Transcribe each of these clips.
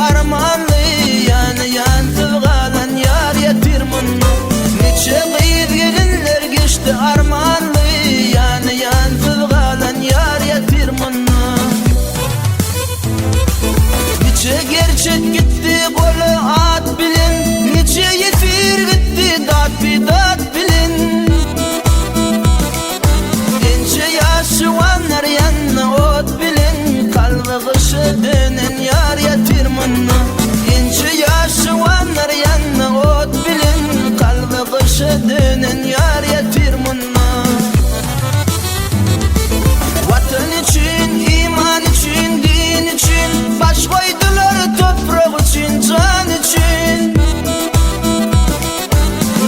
armanlı, yani yan tılgalan yar yetirmin. Neçe kıyıp gelinler geçti armanlı, yani yan tılgalan yar yetirmin. Neçe gerçek gitti kolu at bilin, neçe yetir gitti dat bidat bilin. Gençe yaşıvanlar yanına ot bilin, kalbi kışı dönen yar yetirmin. Gençe yaşıvanlar yanına ot bilin, kalbi kışı dönen yar yetirmin. Vatan için, iman için, din için baş koydular, toprak için, can için.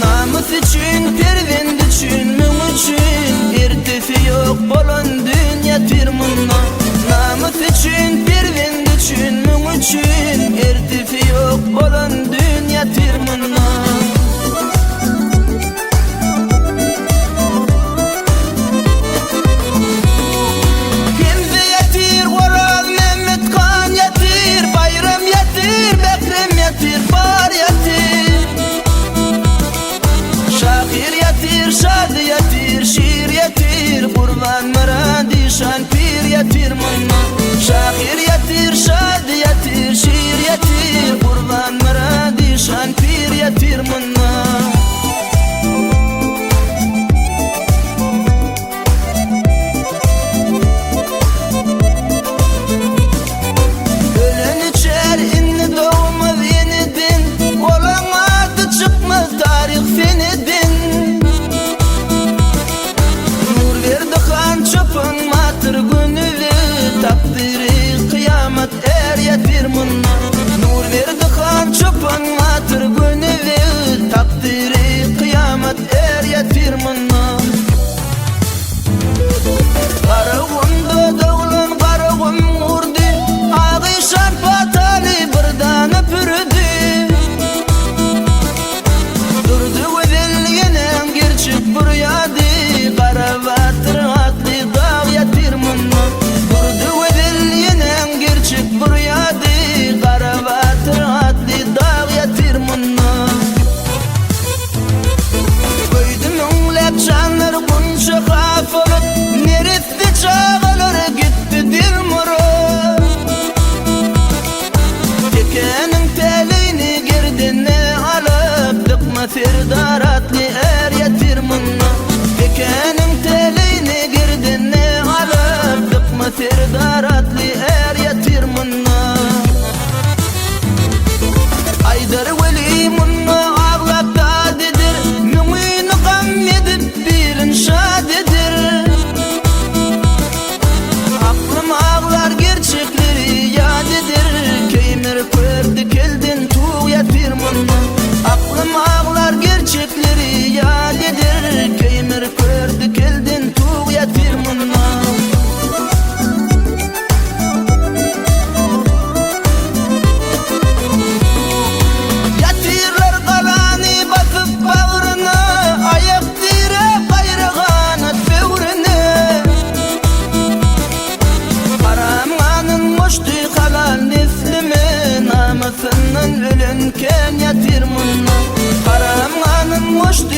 Namus için, pervend için, müm için, irtifi yok bolan dünya tirmunna. Namus için, pervend için, müm için, irtifi yok bolan dünya tirmunna. Şad yetir, şiir yetir, kurban maradi şan pir yetir manna. Şahir yetir, şad yetir, şiir yetir, kurban maradi şan pir yetir manna. Ölen içer inni doğumuz yenidin, olan adı çıkmaz tarih fenidin. Çöpün matır günüvü, takdiri kıyamet er yetirmin. Nur verdi kan çöpün matır günüvü, takdiri kıyamet er yetirmin. Karıgımda dağılın karıgım vurdu, ağı şarpa tali birdan öpürdü. Durdu özelgenen gerçek buryadı, karavatır atlı dağ yetirmin. Durdu özelgenen gerçek buryadı, karavatır atlı dağ yetirmin. Koydum önlep canlar bunca haf olup, neresi çağılır gitti dilmuru. Tekenin telini girdine alıp, dıkma firdar atlı er yetirmin. Tekenin telini girdine alıp, dıkma firdar atlı er yetirmin. Aydar veli munna ağlap dadidir, mümini gam edip bilin şadidir. Aklım ağlar gerçekleri yadidir, keymir kördü keldin tuğ yetirmin. Aklım ağlar gerçekleri yadidir, keymir kördü keldin tuğ yetirmin. Yatirler kalanı basıp bağrına, ayak dire kayrağanat bevrine. Karamanın muştu kalan neslimi, namusından ölenken yetirmin. Karamanın muştu